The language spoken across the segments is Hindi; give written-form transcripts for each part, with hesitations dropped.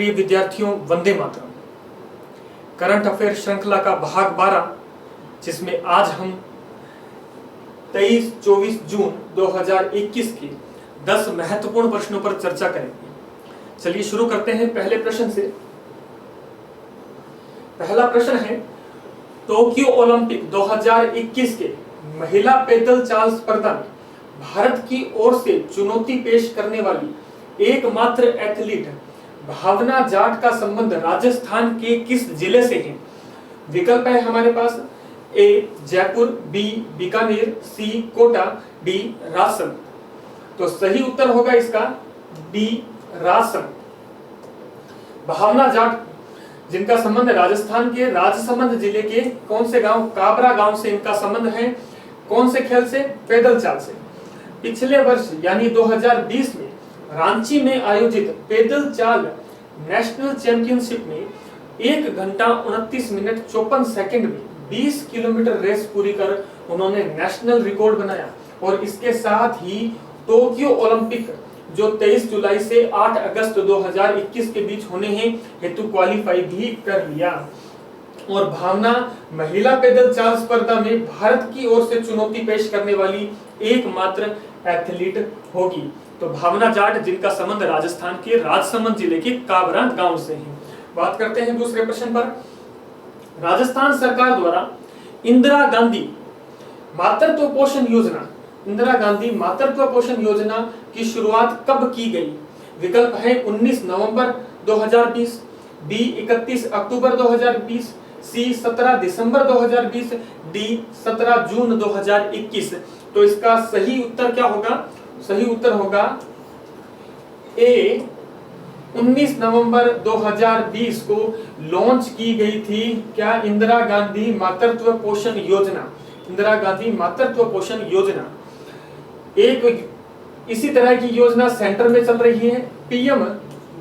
प्रिय विद्यार्थियों, वंदे मातरम। करंट अफेयर श्रृंखला का भाग 12, जिसमें आज हम 23-24 जून 2021 के 10 महत्वपूर्ण प्रश्नों पर चर्चा करेंगे। चलिए शुरू करते हैं पहले प्रश्न से। पहला प्रश्न है, टोक्यो ओलंपिक 2021 के महिला पैदल चाल स्पर्धा में भारत की ओर से चुनौती पेश करने वाली एकमात्र एथलीट भावना जाट का संबंध राजस्थान के किस जिले से है? विकल्प है हमारे पास ए जयपुर, बी बीकानेर, सी कोटा, डी राजसमंद। तो सही उत्तर होगा इसका डी राजसमंद। भावना जाट जिनका संबंध राजस्थान के राजसमंद जिले के कौन से गांव, काबरा गांव से इनका संबंध है। कौन से खेल से? पैदल चाल से। पिछले वर्ष यानी 2020 में रांची में आयोजित पैदल चाल नेशनल चैंपियनशिप में 1 घंटा 29 मिनट 54 सेकंड में 20 किलोमीटर रेस पूरी कर उन्होंने नेशनल रिकॉर्ड बनाया और इसके साथ ही टोक्यो ओलंपिक जो 23 जुलाई से 8 अगस्त 2021 के बीच होने हैं हेतु क्वालिफाई भी कर लिया। और भावना महिला पैदल चाल स्पर्धा में भारत की ओर से चुनौती पेश करने वाली एकमात्र एथलीट होगी। तो भावना जाट जिनका संबंध राजस्थान के राजसमंद जिले के काबरा गांव से है। बात करते हैं दूसरे प्रश्न पर। राजस्थान सरकार द्वारा इंदिरा गांधी मातृत्व पोषण योजना की शुरुआत कब की गई? विकल्प है 19 नवंबर 2020, बी 31 अक्टूबर 2020, सी 17 दिसंबर 2020, डी 17 जून 2021। तो इसका सही उत्तर क्या होगा? सही उत्तर होगा ए 19 नवंबर 2020 को लॉन्च की गई थी क्या? इंदिरा गांधी मातृत्व पोषण योजना। इंदिरा गांधी मातृत्व पोषण योजना। एक इसी तरह की योजना सेंटर में चल रही है, पीएम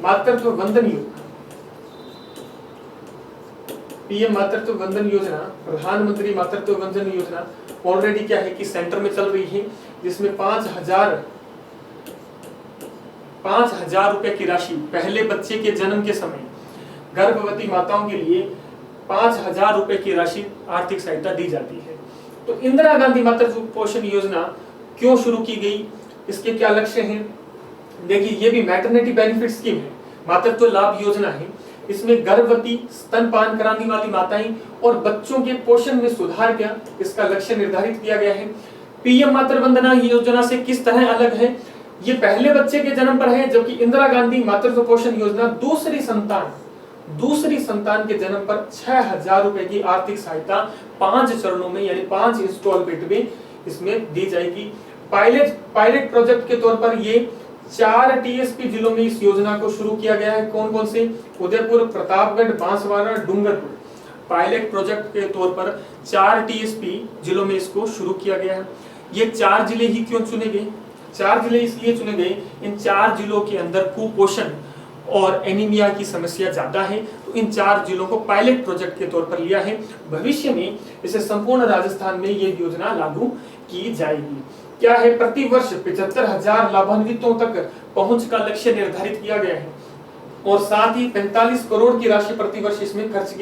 मातृत्व वंदन योजना। पीएम मातृत्व वंदन योजना, प्रधानमंत्री मातृत्व वंदन योजना ऑलरेडी क्या है कि सेंटर में चल रही है, जिसमें 5,000 रुपए की राशि पहले बच्चे के जन्म के समय गर्भवती माताओं के लिए 5,000 रुपए की राशि आर्थिक सहायता दी जाती है। तो इंदिरा गांधी मातृत्व पोषण योजना क्यों शुरू की गई, इसके क्या लक्ष्य हैं? देखिए, ये भी मैटरनिटी बेनिफिट स्कीम है, मातृत्व लाभ योजना है। इसमें गर्भवती, स्तनपान कराने वाली माताएं और बच्चों के पोषण में सुधार का इसका लक्ष्य निर्धारित किया गया है। पीएम मातृ वंदना योजना से किस तरह अलग है? ये पहले बच्चे के जन्म पर है, जबकि इंदिरा गांधी मातृत्व पोषण योजना दूसरी संतान के जन्म पर 6,000 रुपए की आर्थिक सहायता 5 चरणों में यानी 5 इंस्टॉलमेंट में इसमें दी जाएगी। पायलट प्रोजेक्ट के तौर पर ये 4 टीएसपी जिलों में इस योजना को शुरू किया गया है। कौन कौन से? उदयपुर, प्रतापगढ़, बांसवाड़ा, डूंगरपुर। पायलट प्रोजेक्ट के तौर पर 4 टीएसपी जिलों में इसको शुरू किया गया है। ये 4 जिले ही क्यों चुने गए? 4 जिले इसलिए चुने गए, इन 4 जिलों के अंदर कुपोषण और एनीमिया की समस्या ज्यादा है, तो इन 4 जिलों को पायलट प्रोजेक्ट के तौर पर लिया है। भविष्य में इसे संपूर्ण राजस्थान में ये योजना लागू की जाएगी। क्या है? प्रति वर्ष 75,000 लाभान्वितों तक पहुंच का लक्ष्य निर्धारित किया गया है और साथ ही 45 करोड़ की राशि प्रति वर्ष इसमें खर्च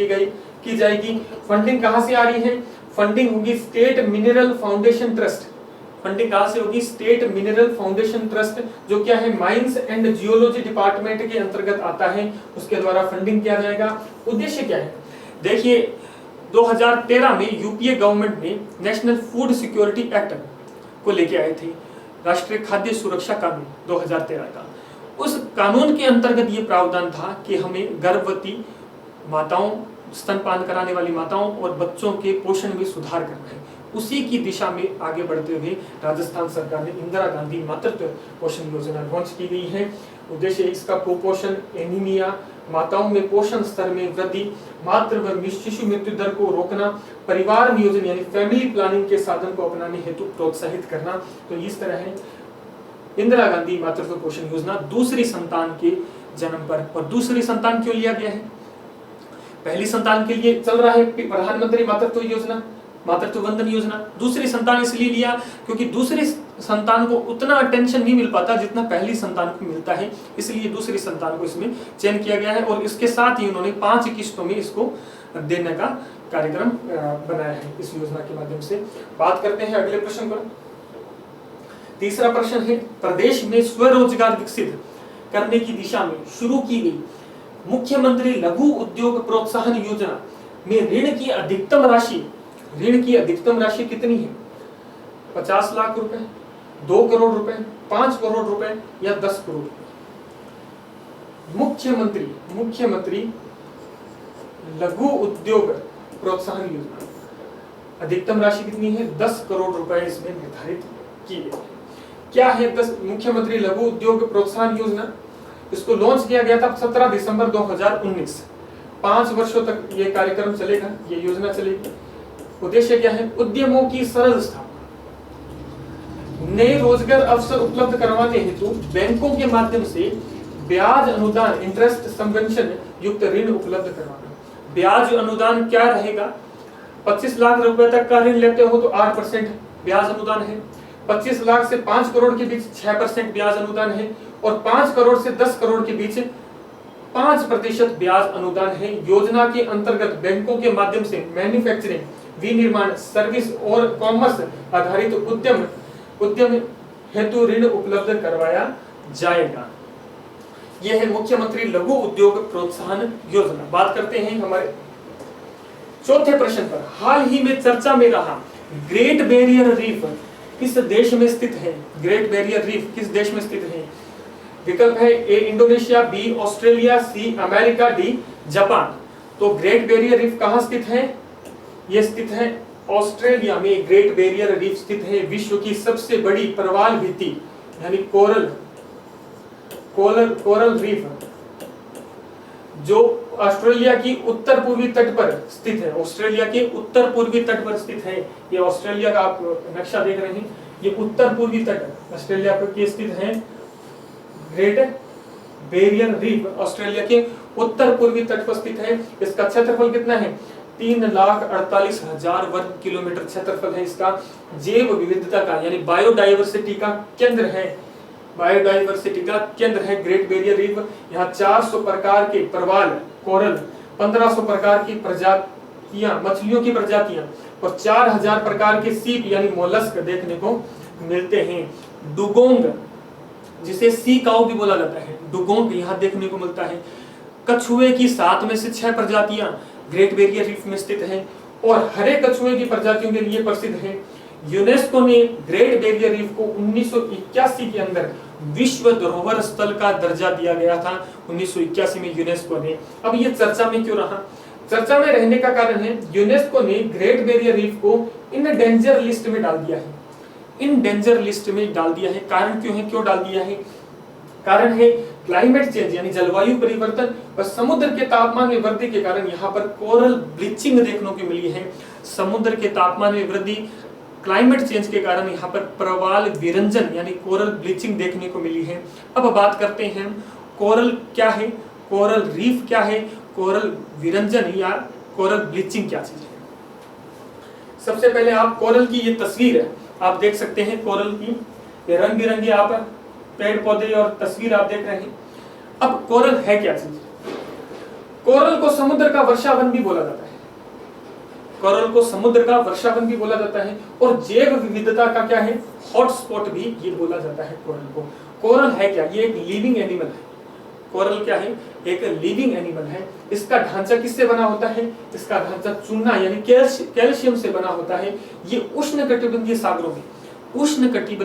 की जाएगी। फंडिंग कहां से आ रही है? फंडिंग होगी state mineral foundation trust. Funding कहां से होगी? स्टेट मिनरल फाउंडेशन ट्रस्ट, जो क्या है माइंस एंड जियोलॉजी डिपार्टमेंट के अंतर्गत आता है, उसके द्वारा फंडिंग किया जाएगा। उद्देश्य क्या है? देखिए, 2013 में यूपीए गवर्नमेंट ने नेशनल फूड सिक्योरिटी एक्ट को लेके आए थे, राष्ट्रीय खाद्य सुरक्षा कानून 2013 का। उस कानून के अंतर्गत ये प्रावधान था कि हमें गर्भवती माताओं, स्तनपान कराने वाली माताओं और बच्चों के पोषण में सुधार करना है। उसी की दिशा में आगे बढ़ते हुए राजस्थान सरकार ने इंदिरा गांधी मातृत्व पोषण योजना लॉन्च की गई है। उद्देश्य इसका कुपोषण, एनीमिया, माताओं में पोषण स्तर में वृद्धि, मातृ व शिशु मृत्यु दर को रोकना, परिवार नियोजन यानी फैमिली प्लानिंग के साधन को अपनाने हेतु प्रोत्साहित करना। तो इस तरह है इंदिरा गांधी मातृत्व पोषण योजना दूसरी संतान के जन्म पर। और दूसरी संतान क्यों लिया गया है? पहली संतान के लिए चल रहा है प्रधानमंत्री मातृत्व योजना, मातृत्व वंदन योजना। दूसरी संतान इसलिए लिया क्योंकि दूसरी संतान को उतना अटेंशन नहीं मिल पाता जितना पहली संतान को मिलता है, इसलिए दूसरी संतान को इसमें चयन किया गया है। और इसके साथ ही उन्होंने 5 किस्तों में इसको देने का कार्यक्रम बनाया है इस योजना के माध्यम से। बात करते हैं अगले प्रश्न पर। तीसरा प्रश्न है, प्रदेश में स्वरोजगार विकसित करने की दिशा में शुरू की गई मुख्यमंत्री लघु उद्योग प्रोत्साहन योजना में ऋण की अधिकतम राशि कितनी है? 50 लाख रुपए, 2 करोड़ रुपए, 5 करोड़ रुपए या 10 करोड़ रुपए? मुख्यमंत्री लघु उद्योग प्रोत्साहन योजना अधिकतम राशि कितनी है? 10 करोड़ रुपए इसमें निर्धारित की गई है। क्या है मुख्यमंत्री लघु उद्योग प्रोत्साहन योजना? इसको लॉन्च किया गया था 17 दिसंबर 2019। 5 वर्षों तक ये कार्यक्रम चलेगा, ये योजना चलेगी। उद्देश्य क्या है? उद्यमों की सरल स्थापना, नए रोजगार अवसर उपलब्ध करवाने हेतु बैंकों के माध्यम से ब्याज अनुदान इंटरेस्ट सबवेंशन युक्त ऋण उपलब्ध करवाना। ब्याज अनुदान क्या रहेगा? 25 लाख रुपए तक का ऋण लेते हो तो 8% ब्याज अनुदान है, 25 लाख से 5 करोड़ के बीच 6% ब्याज अनुदान है, और 5 करोड़ से 10 करोड़ के बीच 5% ब्याज अनुदान है। योजना के अंतर्गत बैंकों के माध्यम से मैन्युफैक्चरिंग, विनिर्माण, सर्विस और कॉमर्स आधारित उद्यम हेतु ऋण उपलब्ध करवाया जाएगा। यह है मुख्यमंत्री लघु उद्योग प्रोत्साहन योजना। बात करते हैं हमारे चौथे प्रश्न पर। हाल ही में चर्चा में रहा ग्रेट बैरियर रीफ किस देश में स्थित है? ग्रेट बैरियर रीफ किस देश में स्थित है? विकल्प है A Indonesia, B Australia, C America, D Japan. तो ग्रेट बैरियर रीफ कहां स्थित है? यह स्थित है ऑस्ट्रेलिया में। ग्रेट बैरियर रीफ स्थित है विश्व की सबसे बड़ी प्रवाल भित्ति यानी कोरल रीफ, जो ऑस्ट्रेलिया की उत्तर पूर्वी तट पर स्थित है। ऑस्ट्रेलिया के उत्तर पूर्वी तट पर स्थित है। ये ऑस्ट्रेलिया का आप नक्शा देख रहे हैं, ये उत्तर पूर्वी तट ऑस्ट्रेलिया पर स्थित है। ग्रेट बैरियर रीफ ऑस्ट्रेलिया के उत्तर पूर्वी तट पर स्थित है। इसका क्षेत्रफल कितना है? 3,48,000 वर्ग किलोमीटर क्षेत्रफल है इसका। जैव विविधता का यानी बायोडाइवर्सिटी का केंद्र है, बायोडाइवर्सिटी का केंद्र है ग्रेट बैरियर रीफ। यहाँ 400 प्रकार के प्रवाल कोरल, 1500 प्रकार की प्रजातियां मछलियों की प्रजातियां और 4000 प्रकार के सीप यानी मोलस्क देखने को मिलते हैं। डुगोंग, जिसे सी काऊ भी बोला जाता है, डुगोंग यहाँ देखने को मिलता है। कछुए की 7 में से 6 प्रजातियां ग्रेट बैरियर रीफ में स्थित हैं और हरे कछुए की प्रजातियों के लिए प्रसिद्ध है। यूनेस्को ने ग्रेट बैरियर रीफ को 1981 के अंदर विश्व धरोहर स्थल का दर्जा दिया गया था। 1981 में यूनेस्को ने। अब ये चर्चा में क्यों रहा? चर्चा में रहने का कारण है यूनेस्को ने ग्रेट बैरियर रीफ को इन डेंजर लिस्ट में डाल दिया है। इन डेंजर लिस्ट में डाल दिया है। कारण क्यों है, क्यों डाल दिया है? कारण है क्लाइमेट चेंज यानी जलवायु परिवर्तन और समुद्र के तापमान में वृद्धि के कारण यहाँ पर कोरल ब्लीचिंग देखने को मिली है। समुद्र के तापमान में वृद्धि, क्लाइमेट चेंज के कारण यहाँ पर प्रवाल विरंजन यानी कोरल ब्लीचिंग देखने को मिली है। अब बात करते हैं कोरल क्या है, कोरल रीफ क्या है, कोरल विरंजन या कोरल ब्लीचिंग क्या चीज है। सबसे पहले आप कोरल की ये तस्वीर है आप देख सकते हैं, कोरल की रंग बिरंगी आप पेड़ पौधे और तस्वीर आप देख रहे हैं। अब कोरल है क्या चीज? कोरल को समुद्र का वर्षावन भी बोला जाता है। कोरल को समुद्र का वर्षावन भी बोला जाता है और जैव विविधता का क्या है, हॉटस्पॉट भी ये बोला जाता है कोरल को। कोरल है क्या? ये एक लिविंग एनिमल है। कोरल क्या है? एक लिविंग एनिमल है। इसका ढांचा किससे बना होता है? इसका ढांचा चूना यानी कैल्शियम से बना होता है। ये उष्णकटिबंधीय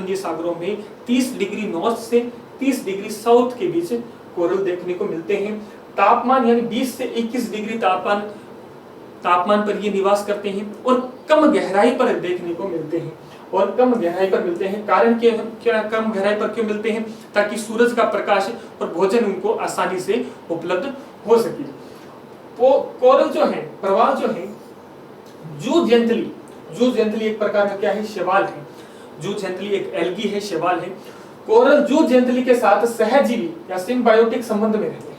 सागरों में 30 डिग्री नॉर्थ से 30 डिग्री साउथ के बीच कोरल देखने को मिलते हैं। तापमान यानी 20 से 21 डिग्री तापमान पर ये निवास करते हैं और कम गहराई पर देखने को मिलते हैं कारण क्या कम गहराई पर क्यों मिलते हैं? ताकि सूरज का प्रकाश और भोजन उनको आसानी से उपलब्ध हो सके। कोरल जो है, प्रवाल जो है, जूट जेंटली एक प्रकार का क्या है, शैवाल है। जूट जेंटली एक एल्गी है, शैवाल है। कोरल जूट जेंटली के साथ सहजीवी या सिम्बायोटिक संबंध में रहते हैं।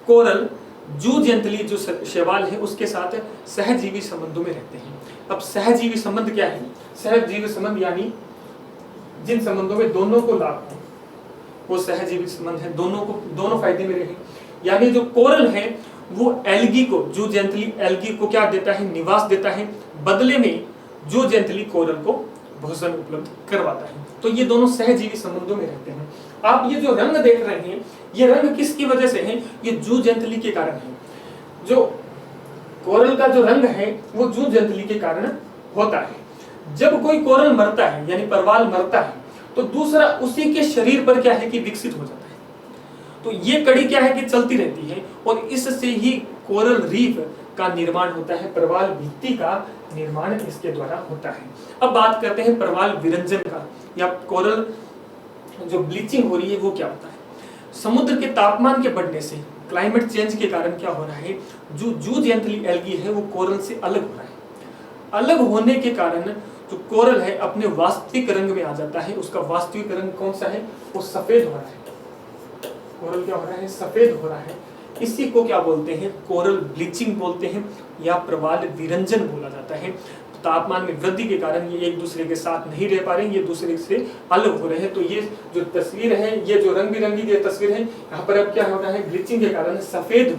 कोरल जूट जेंटली जो शैवाल है उसके साथ सहजीवी संबंधों में रहते हैं। अब सहजीवी संबंध क्या है? सहजीवी संबंध यानी जिन संबंधों में दोनों को लाभ हो वो सहजीवी संबंध है, दोनों फायदे में रहे। यानी जो कोरल है वो एल्गी को, जूजेंथली एल्गी को क्या देता है? निवास देता है, बदले में जूजेंथली कोरल को भोजन उपलब्ध करवाता है। तो ये दोनों सहजीवी संबंधों में रहते हैं। आप ये जो रंग देख रहे हैं, ये रंग किसकी वजह से है? ये जूजेंथली के कारण है। जो कोरल का जो रंग है वो जूजेंथली के कारण होता है। जब कोई कोरल मरता है यानी परवाल मरता है तो दूसरा उसी के शरीर पर क्या है कि विकसित हो जाता है। तो ये कड़ी क्या है कि चलती रहती है और इससे ही कोरल रीफ का निर्माण होता है, परवाल भित्ति का निर्माण इसके द्वारा होता है। अब बात करते हैं परवाल विरंजन का, या कोरल जो ब्लीचिंग हो रही है वो क्या होता है? समुद्र के तापमान के बढ़ने से, क्लाइमेट चेंज के कारण क्या हो रहा है? जो जूजेंथली एल्गी है वो कोरल से अलग हो रहा है। अलग होने के कारण जो कोरल है अपने वास्तविक रंग में आ जाता है। उसका वास्तविक रंग कौन सा है? वो सफेद हो रहा है। कोरल क्या हो रहा है? सफेद हो रहा है। इसी को क्या बोलते हैं? कोरल ब्लीचिंग बोलते हैं या प्रवाल विरंजन बोला जाता है। तापमान में वृद्धि के कारण ये एक दूसरे के साथ नहीं रह पा रहे हैं, ये दूसरे से अलग हो रहे हैं। तो ये जो तस्वीर है, ये जो रंग बिरंगी ये तस्वीर है, यहाँ पर अब क्या हो रहा है? ब्लीचिंग के कारण सफेद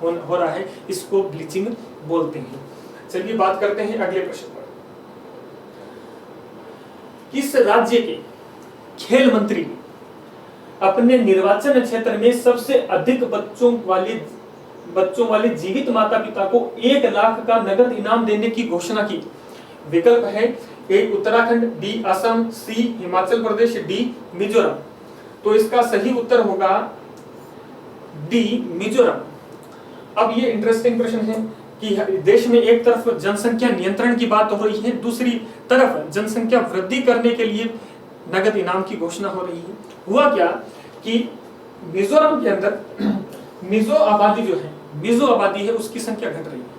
हो रहा है, इसको ब्लीचिंग बोलते हैं। चलिए बात करते हैं अगले प्रश्न पर। किस राज्य के खेल मंत्री अपने निर्वाचन क्षेत्र में सबसे अधिक बच्चों वाले जीवित माता पिता को 1 लाख का नगद इनाम देने की घोषणा की? विकल्प है ए उत्तराखंड, बी असम, सी हिमाचल प्रदेश, डी मिजोरम। तो इसका सही उत्तर होगा डी मिजोरम। अब ये इंटरेस्टिंग प्रश्न है कि देश में एक तरफ जनसंख्या नियंत्रण की बात हो रही है, दूसरी तरफ जनसंख्या वृद्धि करने के लिए नगद इनाम की घोषणा हो रही है। हुआ क्या कि मिजोरम के अंदर मिजो आबादी है उसकी संख्या घट रही है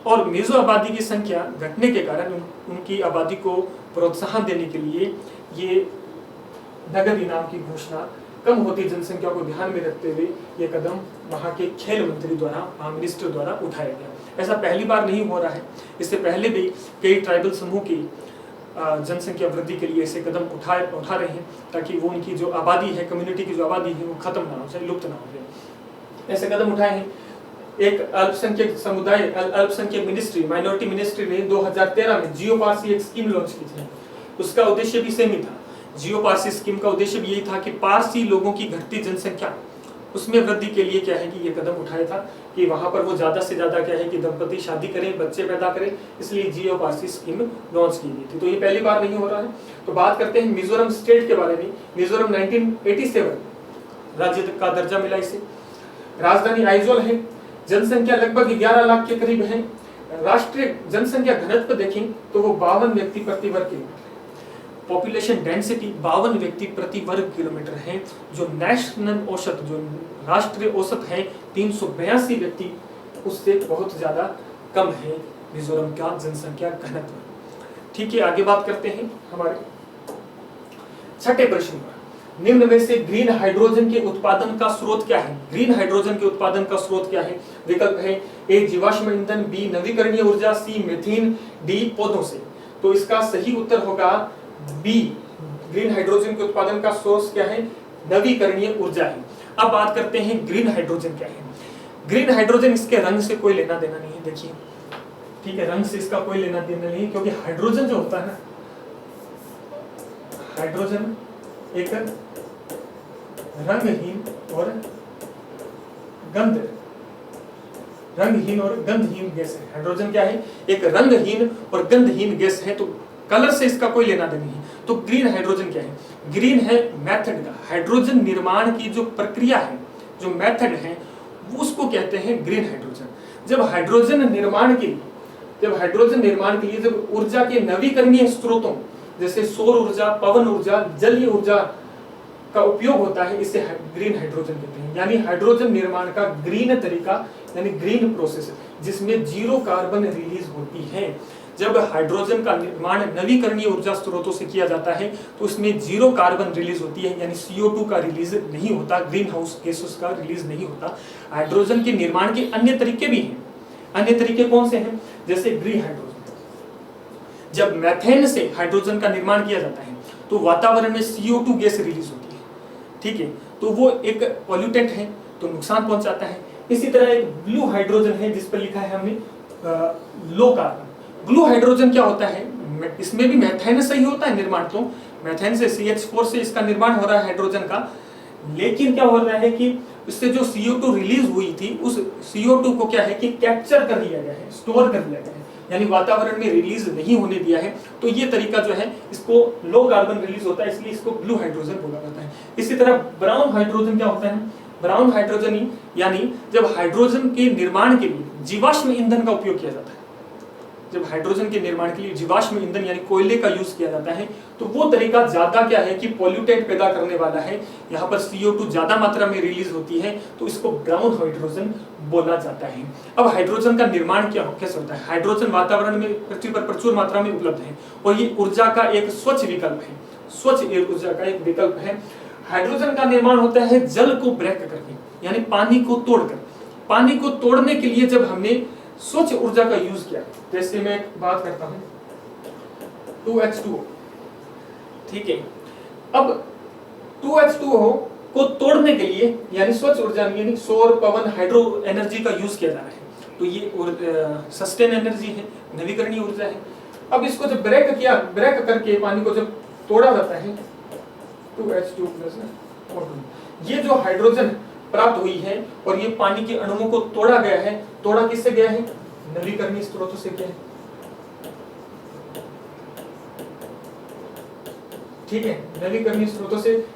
और मिजो आबादी की संख्या घटने के कारण उनकी आबादी को प्रोत्साहन देने के लिए ये नगद इनाम की घोषणा, कम होती जनसंख्या को ध्यान में रखते हुए ये कदम वहाँ के खेल मंत्री द्वारा, मिनिस्टर द्वारा उठाया गया। ऐसा पहली बार नहीं हो रहा है, इससे पहले भी कई ट्राइबल समूह की जनसंख्या वृद्धि के लिए ऐसे कदम उठा रहे हैं ताकि वो उनकी जो आबादी है, कम्युनिटी की जो आबादी है वो खत्म ना हो जाए, लुप्त ना हो जाए। ऐसे कदम उठाए हैं। एक अल्पसंख्यक समुदाय, अल्पसंख्यक मिनिस्ट्री, माइनॉरिटी मिनिस्ट्री ने 2013 में जियो पारसी एक स्कीम लॉन्च की थी। उसका उद्देश्य भी सेम ही था। जियो पारसी स्कीम का उद्देश्य भी यही था कि पारसी लोगों की घटती जनसंख्या उसमें वृद्धि के लिए क्या है कि ये कदम उठाया था कि वहां पर वो ज्यादा से ज्यादा क्या है कि दंपति शादी करें, बच्चे पैदा करें, इसलिए जियो पारसी स्कीम लॉन्च की गई थी। तो ये पहली बार नहीं हो रहा है। तो बात करते हैं मिजोरम स्टेट के बारे में। मिजोरम 1987 राज्य का दर्जा मिला इसे। राजधानी आइजोल है। जनसंख्या लगभग 11 लाख के करीब है। राष्ट्रीय जनसंख्या घनत्व देखें तो वो 52 व्यक्ति प्रति वर्ग किलोमीटर। पॉपुलेशन डेंसिटी 52 व्यक्ति प्रति वर्ग किलोमीटर है। जो नेशनल औसत, जो राष्ट्रीय औसत है 382 व्यक्ति, उससे बहुत ज्यादा कम है मिजोरम का जनसंख्या घनत्व। ठीक है, आगे बात करते हैं हमारे छठे प्रश्न पर। निम्न में से ग्रीन हाइड्रोजन के उत्पादन का स्रोत क्या है? ग्रीन हाइड्रोजन के उत्पादन का स्रोत क्या है? विकल्प है ए जीवाश्म ईंधन, बी नवीकरणीय ऊर्जा, सी मीथेन, डी पौधों से। तो इसका सही उत्तर होगा बी। ग्रीन हाइड्रोजन के उत्पादन का सोर्स क्या है? नवीकरणीय ऊर्जा है। अब बात करते हैं ग्रीन हाइड्रोजन क्या है। ग्रीन हाइड्रोजन, इसके रंग से कोई लेना देना नहीं है। देखिए, ठीक है, रंग से इसका कोई लेना देना नहीं है, क्योंकि हाइड्रोजन जो होता है ना, हाइड्रोजन एक रंगहीन और गंधहीन गैस है। हाइड्रोजन क्या है? एक रंगहीन और गंधहीन गैस है। तो कलर से इसका कोई लेना देना नहीं है। तो ग्रीन हाइड्रोजन क्या है? ग्रीन है मेथड का, हाइड्रोजन निर्माण की जो प्रक्रिया है, जो मेथड है, वो उसको कहते हैं ग्रीन हाइड्रोजन। जब हाइड्रोजन निर्माण के लिए जब ऊर्जा के नवीकरणीय स्रोतों जैसे सौर ऊर्जा, पवन ऊर्जा, जलीय ऊर्जा का उपयोग होता है, इसे ग्रीन हाइड्रोजन कहते हैं। यानी हाइड्रोजन निर्माण का ग्रीन तरीका यानी ग्रीन प्रोसेस, जिसमें 0 कार्बन रिलीज होती है। जब हाइड्रोजन का निर्माण नवीकरणीय ऊर्जा स्रोतों से किया जाता है तो उसमें 0 कार्बन रिलीज होती है, यानी CO2 का रिलीज नहीं होता, ग्रीन हाउस गैसेस का रिलीज नहीं होता। हाइड्रोजन के निर्माण के अन्य तरीके भी हैं। अन्य तरीके कौन से हैं? जैसे ग्रीन हाइड्रोजन, जब मैथेन से हाइड्रोजन का निर्माण किया जाता है तो वातावरण में CO2 गैस रिलीज होती है, ठीक है, तो वो एक पॉल्यूटेंट है, तो नुकसान पहुंचाता है। इसी तरह एक ब्लू हाइड्रोजन है जिस पर लिखा है हमने लो कार्बन। ब्लू हाइड्रोजन क्या होता है, इसमें भी मैथेन से ही होता है निर्माण, तो मैथेन से CH4 से इसका निर्माण हो रहा है हाइड्रोजन का, लेकिन क्या हो रहा है कि इससे जो CO2 रिलीज हुई थी उस CO2 को क्या है कि कैप्चर कर लिया गया है, स्टोर कर लिया गया है, यानी वातावरण में रिलीज नहीं होने दिया है। तो ये तरीका जो है इसको लो कार्बन रिलीज होता है, इसलिए इसको ब्लू हाइड्रोजन बोला जाता है। इसी तरह ब्राउन हाइड्रोजन क्या होता है, ब्राउन हाइड्रोजन यानी जब हाइड्रोजन के निर्माण के लिए जीवाश्म ईंधन का उपयोग किया जाता है, जब हाइड्रोजन के निर्माण के लिए जीवाश्म ईंधन यानी कोयले का यूज किया जाता है, तो वो तरीका ज्यादा क्या है कि पॉल्यूटेंट पैदा करने वाला है, यहाँ पर CO2 ज्यादा मात्रा में रिलीज होती है, तो इसको ब्राउन हाइड्रोजन बोला जाता है। अब हाइड्रोजन का निर्माण कैसे होता है, हाइड्रोजन वातावरण में पृथ्वी पर प्रचुर मात्रा में उपलब्ध है और ये ऊर्जा का एक स्वच्छ विकल्प है, स्वच्छ ऊर्जा का एक विकल्प है। हाइड्रोजन का निर्माण होता है जल को ब्रेक करके, यानी पानी को तोड़कर। पानी को तोड़ने के लिए जब हमने स्वच्छ ऊर्जा का यूज किया, जैसे मैं बात करता हूं 2H2O, ठीक है, अब 2H2O को तोड़ने के लिए यानी स्वच्छ ऊर्जा यानी सौर पवन हाइड्रो एनर्जी का यूज किया जा रहा है, तो ये सस्टेन एनर्जी है, नवीकरणीय ऊर्जा है। अब इसको जब ब्रेक करके पानी को जब तोड़ा जाता है 2H2 प्लस O2, ये जो हाइड्रोजन प्राप्त हुई है और ये पानी के अणुओं को तोड़ा गया है, तोड़ा किससे गया है, नवीकरणीय स्रोतों से गया है, ठीक है, नवीकरणीय स्रोतों से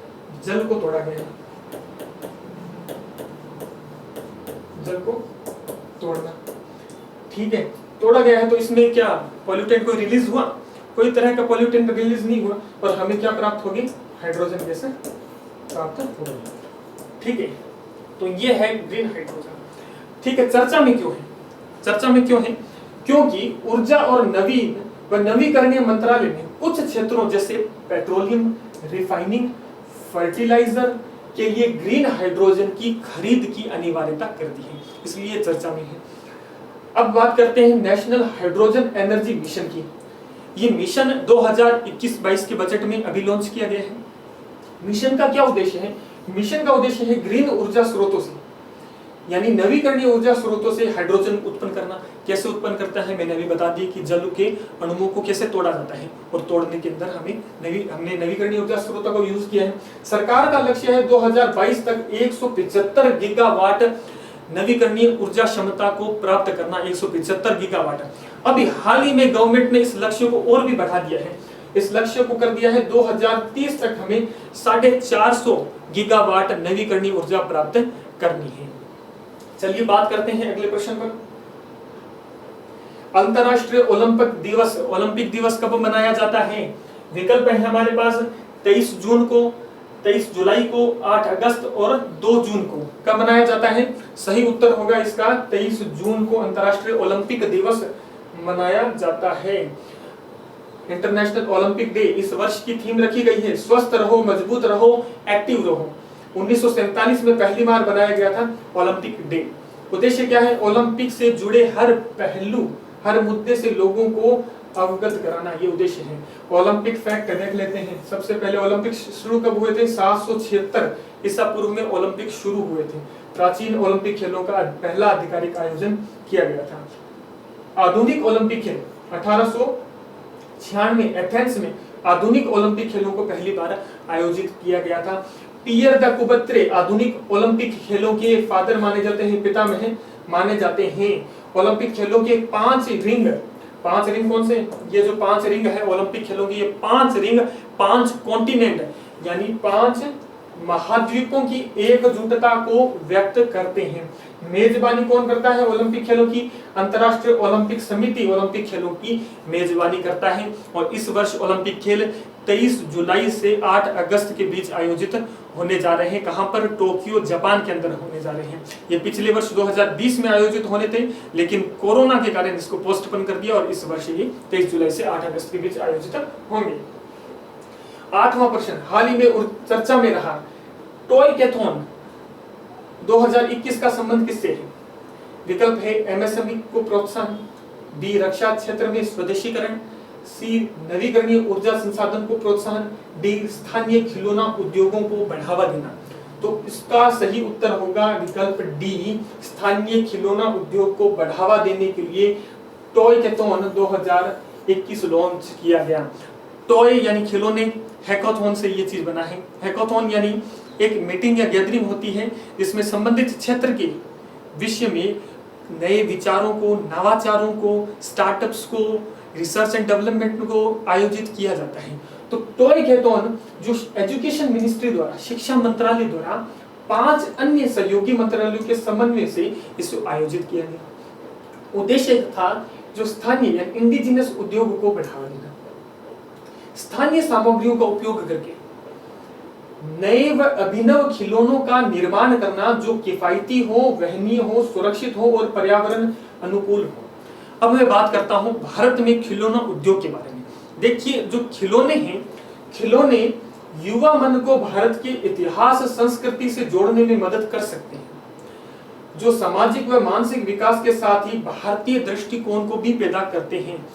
जल को तोड़ा गया है, जल को तोड़ना, ठीक है, तोड़ा गया है। तो इसमें क्या पॉल्यूटेंट कोई रिलीज हुआ, कोई तरह का पॉल्यूटेंट रिलीज नहीं हुआ और हमें क्या प्राप्त होगी, हाइड्रोजन गैस प्राप्त होगी, ठीक है। तो ये है ग्रीन हाइड्रोजन, ठीक है। चर्चा में क्यों है, चर्चा में क्यों है, क्योंकि ऊर्जा और नवीन व नवीकरणीय मंत्रालय ने कुछ क्षेत्रों जैसे पेट्रोलियम, रिफाइनिंग, फर्टिलाइजर के लिए ग्रीन हाइड्रोजन की खरीद की अनिवार्यता कर दी है, इसलिए चर्चा में है। अब बात करते हैं नेशनल हाइड्रोजन एनर्जी मिशन की। ये मिशन 2021-22 के बजट में अभी लॉन्च किया गया है। मिशन का क्या उद्देश्य है, मिशन का उद्देश्य है ग्रीन ऊर्जा स्रोतों से यानी नवीकरणीय ऊर्जा स्रोतों से हाइड्रोजन उत्पन्न करना। कैसे उत्पन्न करता है, मैंने अभी बता दी कि जल के अणुओं को कैसे तोड़ा जाता है और तोड़ने के अंदर हमने नवीकरणीय ऊर्जा स्रोतों का यूज किया है। सरकार का लक्ष्य है 2022 तक 175 गीगावाट नवीकरणीय ऊर्जा क्षमता को प्राप्त करना, 175 गीगावाट। अभी हाल ही में गवर्नमेंट ने इस लक्ष्य को और भी बढ़ा दिया है, इस लक्ष्य को कर दिया है 2030 तक हमें 450 गीगावाट नवीकरणीय ऊर्जा प्राप्त करनी है। चलिए बात करते हैं अगले प्रश्न पर। अंतरराष्ट्रीय ओलंपिक दिवस कब मनाया जाता है? विकल्प है हमारे पास 23 जून को, 23 जुलाई को, 8 अगस्त और 2 जून को। कब मनाया जाता है? सही उत्तर होगा इसका 23 जून को अंतरराष्ट्रीय ओलंपिक दिवस मनाया जाता है। इंटरनेशनल ओलंपिक डे इस वर्ष की थीम रखी गई है स्वस्थ रहो, मजबूत रहो, एक्टिव रहो। 1947 में पहली बार बनाया गया था ओलंपिक डे। उद्देश्य क्या है? ओलंपिक से जुड़े हर पहलू, हर मुद्दे से लोगों को अवगत कराना, ये उद्देश्य है। ओलंपिक फैक्ट देख लेते हैं। सबसे पहले ओलंपिक शुरू कब हुए थे? 776 ईसा पूर्व में ओलंपिक शुरू हुए थे। प्राचीन ओलंपिक खेलों का पहला आधिकारिक आयोजन किया गया था। आधुनिक ओलंपिक खेल 1896 एथेंस में आधुनिक ओलंपिक खेलों को पहली बार आयोजित किया गया था। पियर द कुबत्रे आधुनिक ओलंपिक खेलों के फादर माने जाते हैं, पितामह माने जाते हैं। ओलंपिक खेलों के 5 रिंग कौन से? ये जो 5 रिंग है ओलंपिक खेलों की, ये 5 रिंग 5 कॉन्टिनेंट यानी 5 महाद्वीपों की एकजुटता को व्यक्त करते हैं। मेजबानी कौन करता है ओलंपिक खेलों की? अंतर्राष्ट्रीय ओलंपिक समिति ओलंपिक खेलों की मेजबानी करता है। और इस वर्ष ओलंपिक खेल 23 जुलाई से 8 अगस्त के बीच आयोजित होने जा रहे हैं। कहां पर? टोक्यो, जापान के अंदर होने जा रहे हैं। ये पिछले वर्ष 2020 में आयोजित होने थे, लेकिन कोरोना के कारण इसको पोस्टपोन कर दिया और इस वर्ष ये 23 जुलाई से 8 अगस्त के बीच आयोजित होंगे। 8वां प्रश्न हाल ही में चर्चा में रहा, टॉय कैथॉन 2021 का संबंध किससे है? विकल्प है एमएसएमई को प्रोत्साहन, बी रक्षा क्षेत्र में स्वदेशीकरण, सी नवीकरणीय ऊर्जा संसाधन को प्रोत्साहन, डी स्थानीय खिलौना उद्योगों को बढ़ावा देना। तो इसका सही उत्तर होगा विकल्प डी, स्थानीय खिलौना उद्योग को बढ़ावा देने के लिए टॉयकथॉन 2021 लॉन्च किया गया। टॉय यानी खिलौने, हैकाथॉन से ये चीज बना है। हैकाथॉन यानी एक मीटिंग या गैदरिंग होती है जिसमें संबंधित क्षेत्र के विषय में नए विचारों को, नवाचारों को, स्टार्टअप्स को, रिसर्च एंड डेवलपमेंट को आयोजित किया जाता है। तो टॉयकथॉन जो एजुकेशन मिनिस्ट्री द्वारा, शिक्षा मंत्रालय द्वारा 5 अन्य सहयोगी मंत्रालयों के समन्वय से इसे आयोजित किया गया। उद्देश्य था जो स्थानीय या इंडिजिनस उद्योग को बढ़ावा देना, स्थानीय सामग्रियों का उपयोग करके नए व अभिनव खिलौनों का निर्माण करना जो किफायती हो, वहनीय हो, सुरक्षित हो और पर्यावरण अनुकूल हो। अब मैं बात करता हूं भारत में खिलौना उद्योग के बारे में। देखिए जो खिलौने हैं, खिलौने युवा मन को भारत के इतिहास, संस्कृति से जोड़ने में मदद कर सकते हैं, जो सामाजिक व मानसिक विकास के साथ ही भारतीय दृष्टिकोण को भी पैदा करते हैं।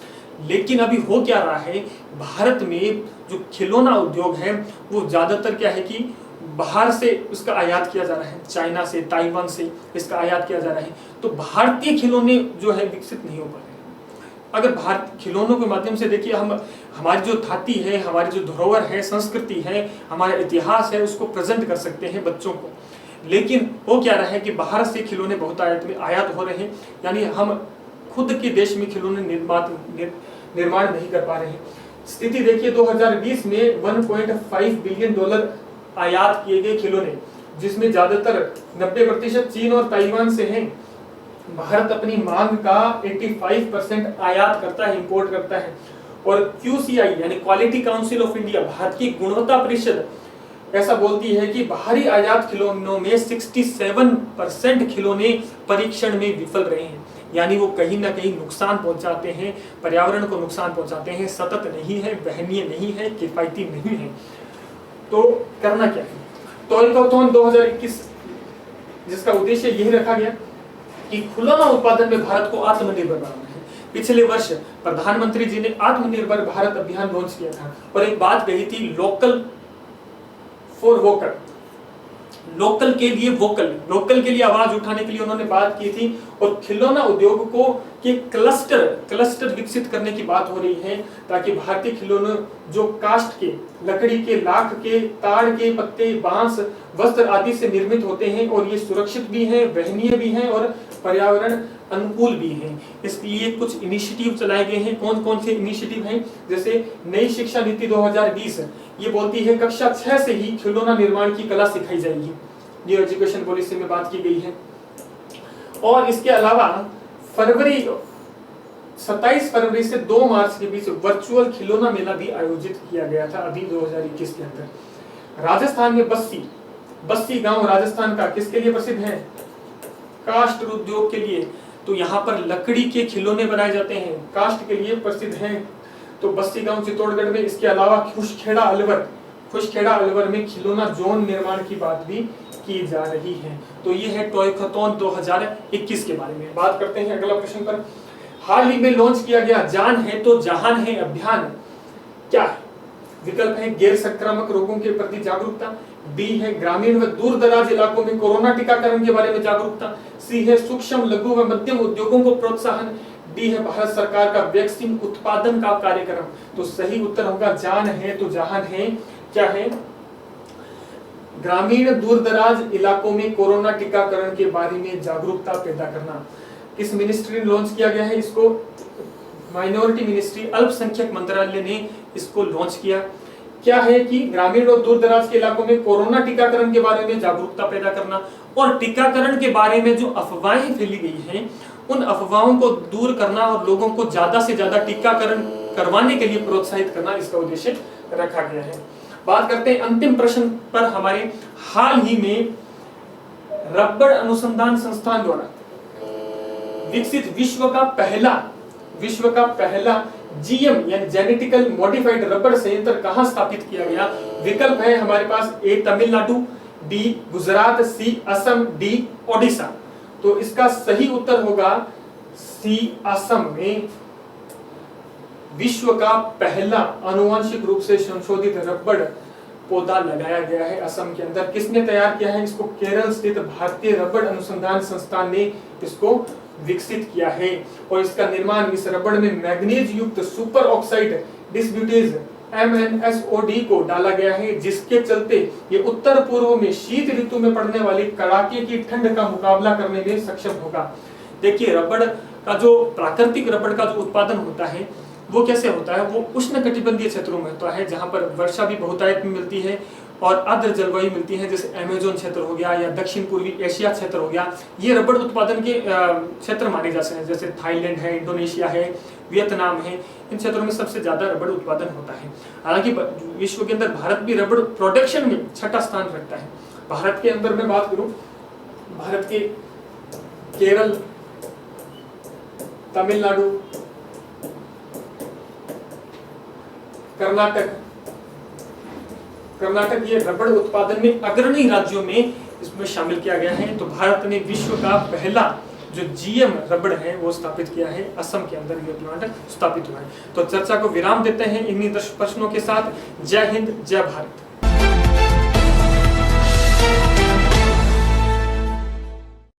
लेकिन अभी हो क्या रहा है, भारत में जो खिलौना उद्योग है वो ज्यादातर क्या है कि बाहर से उसका आयात किया जा रहा है, चाइना से, ताइवान से इसका आयात किया जा रहा है। तो भारतीय खिलौने जो है विकसित नहीं हो पा रहे। अगर भारत खिलौनों के माध्यम से देखिए हम हमारी जो धाती है, हमारी जो धरोहर है, संस्कृति है, हमारा इतिहास है, उसको प्रेजेंट कर सकते हैं बच्चों को। लेकिन हो क्या रहा है कि बाहर से खिलौने बहुत आयात हो रहे हैं, यानी हम खुद के देश में खिलौने निर्माण नहीं कर पा रहे हैं। स्थिति देखिए 2020 में 1.5 बिलियन डॉलर आयात किए गए खिलौने, जिसमें ज्यादातर 90% चीन और ताइवान से हैं। भारत अपनी मांग का 85% आयात करता है, इंपोर्ट करता है। और QCI यानी quality council of India, Bharat की गुणवत्ता परिषद ऐसा बोलती है कि बाहरी आयात खिलौनों में 67% खिलौने परीक्षण में विफल रहे हैं, यानी वो कहीं ना कहीं नुकसान पहुंचाते हैं, पर्यावरण को नुकसान पहुंचाते हैं, सतत नहीं है, वहनीय नहीं है, किफायती नहीं है। तो करना क्या है? टॉयकथॉन 2021 जिसका उद्देश्य यही रखा गया कि खिलौना उत्पादन में भारत को आत्मनिर्भर बनाना है। पिछले वर्ष प्रधानमंत्री जी ने आत्मनिर्भर भारत अभियान लॉन्च किया था और एक बात कही थी, लोकल फॉर वोकल, लोकल के लिए वोकल, लोकल के लिए आवाज उठाने के लिए उन्होंने बात की थी। और खिलौना उद्योग को के क्लस्टर विकसित करने की बात हो रही है, ताकि भारतीय खिलौने जो काष्ठ के, लकड़ी के, लाख के, ताड़ के पत्ते, बांस, वस्त्र आदि से निर्मित होते हैं और ये सुरक्षित भी हैं, वहनीय भी हैं और पर्यावरण अनुकूल भी हैं। इसलिए कुछ इनिशिएटिव चलाए गए हैं। कौन कौन से इनिशिएटिव हैं? जैसे नई शिक्षा नीति 2020 ये बोलती है कक्षा 6 से ही खिलौना निर्माण की कला सिखाई जाएगी, न्यू एजुकेशन पॉलिसी में बात की गई है। और इसके अलावा 27 फरवरी से 2 मार्च के बीच वर्चुअल खिलौना मेला भी आयोजित किया गया था अभी 2021 के अंदर। राजस्थान में बस्सी गांव राजस्थान का किसके लिए प्रसिद्ध है? काष्ठ उद्योग के लिए। तो यहाँ पर लकड़ी के खिलौने बनाए जाते हैं, काष्ठ के लिए प्रसिद्ध हैं। तो बस्सी गांव चित्तौड़गढ़ में। इसके अलावा खुशखेड़ा अलवर में खिलौना जोन निर्माण की बात भी की जा रही है। तो ये है टॉयकथॉन 2021 के बारे में। बात करते हैं अगला प्रश्न पर। हाल ही में लॉन्च किया गया जान है तो जहान है अभियान क्या है? विकल्प है गैर संक्रामक रोगों के प्रति जागरूकता, बी है ग्रामीण व दूर दराज इलाकों में कोरोना टीकाकरण के बारे में जागरूकता, सी है सूक्ष्म, लघु व मध्यम उद्योगों को प्रोत्साहन, डी है भारत सरकार का वैक्सीन उत्पादन का कार्यक्रम। तो सही उत्तर होगा जान है तो जहान है। क्या है? ग्रामीण दूर दराज इलाकों में कोरोना टीकाकरण के बारे में जागरूकता पैदा करना। किस मिनिस्ट्री ने लॉन्च किया गया है इसको? माइनॉरिटी मिनिस्ट्री, अल्पसंख्यक मंत्रालय ने इसको लॉन्च किया। क्या है कि ग्रामीण और दूर दराज के इलाकों में कोरोना टीकाकरण के बारे में जागरूकता पैदा करना और टीकाकरण के बारे में जो अफवाहें फैली गई हैं उन अफवाहों को दूर करना और लोगों को ज्यादा से ज्यादा टीकाकरण करवाने के लिए प्रोत्साहित करना, इसका उद्देश्य रखा गया है। बात करते हैं अंतिम प्रश्न पर। हमारे हाल ही में रबड़ अनुसंधान संस्थान द्वारा विकसित विश्व का पहला GM यानी जेनेटिकल मॉडिफाइड रबड़ संयंत्र कहां स्थापित किया गया? विकल्प है हमारे पास, ए तमिलनाडु, बी गुजरात, सी असम, डी ओडिशा। तो इसका सही उत्तर होगा सी असम में विश्व का पहला आनुवंशिक रूप से संशोधित रबड़ पौधा लगाया गया है असम के अंदर। किसने तैयार किया है इसको? केरल स्थित भारतीय रबड़ अनुसंधान संस्थान ने इसको विकसित किया है। और इसका निर्माण, इस रबड़ में मैग्नीज युक्त सुपर ऑक्साइड डिस्ब्यूटेज MnSO4 को डाला गया है, जिसके चलते ये उत्तर पूर्व में शीत ऋतु में पड़ने वाली कड़ाके की ठंड का मुकाबला करने में सक्षम होगा। देखिए, रबड़ का जो प्राकृतिक रबड़ का जो उत्पादन होता है वो कैसे होता है? वो उष्णकटिबंधीय क्षेत्रों में होता है, जहां पर वर्षा भी बहुतायत में मिलती है और आर्द्र जलवायु मिलती है, जैसे अमेज़न क्षेत्र हो गया या दक्षिण पूर्वी एशिया क्षेत्र हो गया। ये रबड़ उत्पादन के क्षेत्र माने जाते हैं, जैसे थाईलैंड है, इंडोनेशिया है, वियतनाम है। इन क्षेत्रों में सबसे ज्यादा रबड़ उत्पादन होता है। हालांकि विश्व के अंदर भारत भी रबड़ प्रोडक्शन में छठा स्थान रखता है। भारत के अंदर मैं बात करूं, भारत के केरल, तमिलनाडु, कर्नाटक ये रबड़ उत्पादन में अग्रणी राज्यों में इसमें शामिल किया गया है। तो भारत ने विश्व का पहला जो GM रबड़ है वो स्थापित किया है, असम के अंदर ये प्लांट स्थापित हुआ है। तो चर्चा को विराम देते हैं इन्हीं 10 प्रश्नों के साथ। जय हिंद, जय भारत।